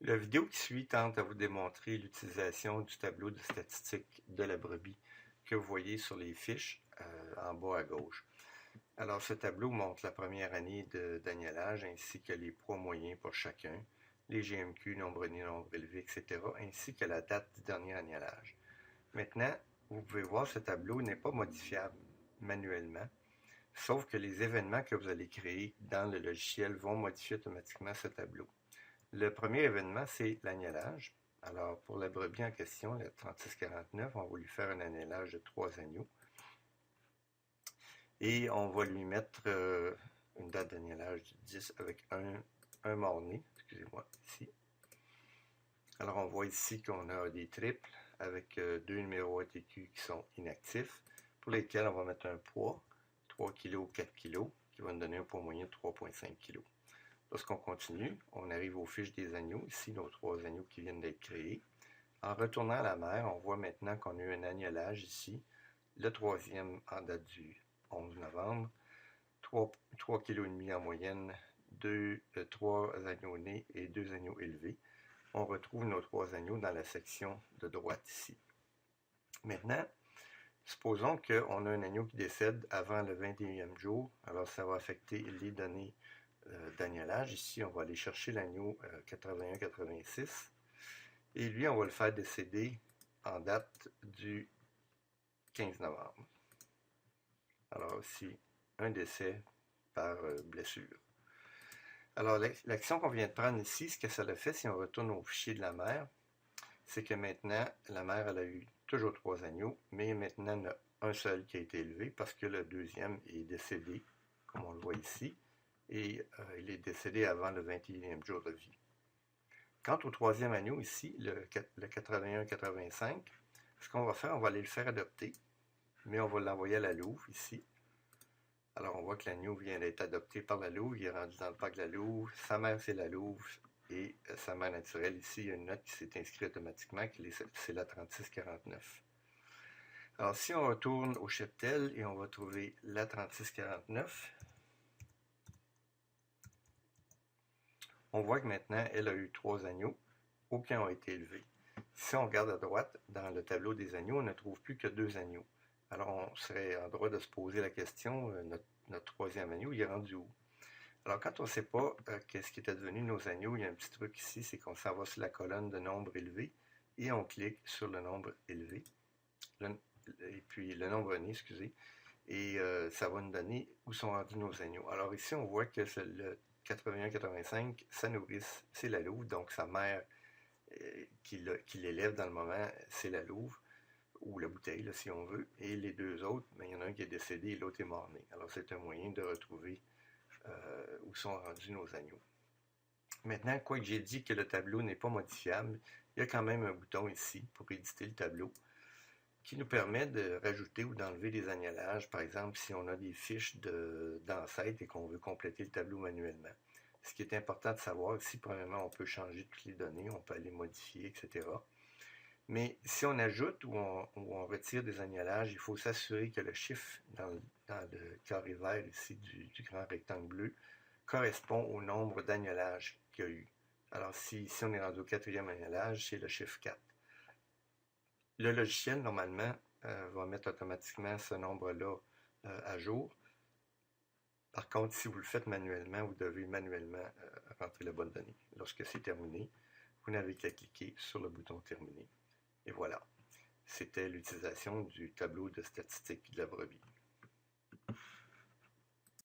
La vidéo qui suit tente à vous démontrer l'utilisation du tableau de statistiques de la brebis que vous voyez sur les fiches en bas à gauche. Alors, ce tableau montre la première année d'agnelage ainsi que les poids moyens pour chacun, les GMQ, nombre né, nombre élevé, etc., ainsi que la date du dernier agnelage. Maintenant, vous pouvez voir que ce tableau n'est pas modifiable manuellement, sauf que les événements que vous allez créer dans le logiciel vont modifier automatiquement ce tableau. Le premier événement, c'est l'agnelage. Alors, pour la brebis en question, la 3649, on va lui faire un agnelage de 3 agneaux. Et on va lui mettre une date d'agnelage du 10 avec un mort-né, excusez-moi, ici. Alors, on voit ici qu'on a des triples avec deux numéros ATQ qui sont inactifs, pour lesquels on va mettre un poids, 3 kg, 4 kg, qui va nous donner un poids moyen de 3,5 kg. Lorsqu'on continue, on arrive aux fiches des agneaux, ici nos 3 agneaux qui viennent d'être créés. En retournant à la mer, on voit maintenant qu'on a eu un agnelage ici, le troisième en date du 11 novembre, 3,5 kg en moyenne, 3 agneaux nés et 2 agneaux élevés. On retrouve nos 3 agneaux dans la section de droite ici. Maintenant, supposons qu'on a un agneau qui décède avant le 21e jour, alors ça va affecter les données d'agnelage. Ici, on va aller chercher l'agneau 81-86 et lui, on va le faire décéder en date du 15 novembre. Alors ici, un décès par blessure. Alors, l'action qu'on vient de prendre ici, ce que ça a fait, si on retourne au fichier de la mère, c'est que maintenant, la mère, elle a eu toujours 3 agneaux, mais maintenant, il y en a un seul qui a été élevé parce que le deuxième est décédé, comme on le voit ici, et il est décédé avant le 21e jour de vie. Quant au troisième agneau ici, le 81-85, ce qu'on va faire, on va aller le faire adopter, mais on va l'envoyer à la louve ici. Alors on voit que l'agneau vient d'être adopté par la louve, il est rendu dans le parc de la louve, sa mère c'est la louve, et sa mère naturelle ici, il y a une note qui s'est inscrite automatiquement, c'est la 3649. Alors si on retourne au cheptel et on va trouver la 3649, on voit que maintenant, elle a eu 3 agneaux, aucun n'a été élevé. Si on regarde à droite, dans le tableau des agneaux, on ne trouve plus que 2 agneaux. Alors, on serait en droit de se poser la question, notre troisième agneau, il est rendu où? Alors, quand on ne sait pas qu'est-ce qui était devenu nos agneaux, il y a un petit truc ici, c'est qu'on s'en va sur la colonne de nombre élevé et on clique sur le nombre élevé, et puis le nombre né, excusez, et ça va nous donner où sont rendus nos agneaux. Alors ici, on voit que le 81-85, sa nourrice, c'est la louve, donc sa mère qui l'élève dans le moment, c'est la louve, ou la bouteille, là, si on veut, et les 2 autres, mais il y en a un qui est décédé et l'autre est mort-né. Alors c'est un moyen de retrouver où sont rendus nos agneaux. Maintenant, quoi que j'ai dit que le tableau n'est pas modifiable, il y a quand même un bouton ici pour éditer le tableau qui nous permet de rajouter ou d'enlever des agnelages, par exemple si on a des fiches d'ancêtres et qu'on veut compléter le tableau manuellement. Ce qui est important de savoir, ici, premièrement, on peut changer toutes les données, on peut aller modifier, etc. Mais si on ajoute ou on retire des agnelages, il faut s'assurer que le chiffre dans le carré vert ici du grand rectangle bleu correspond au nombre d'agnelages qu'il y a eu. Alors si on est rendu au 4e agnelage, c'est le chiffre 4. Le logiciel, normalement, va mettre automatiquement ce nombre-là à jour. Par contre, si vous le faites manuellement, vous devez manuellement rentrer la bonne donnée. Lorsque c'est terminé, vous n'avez qu'à cliquer sur le bouton « Terminer ». Et voilà, c'était l'utilisation du tableau de statistiques de la brebis.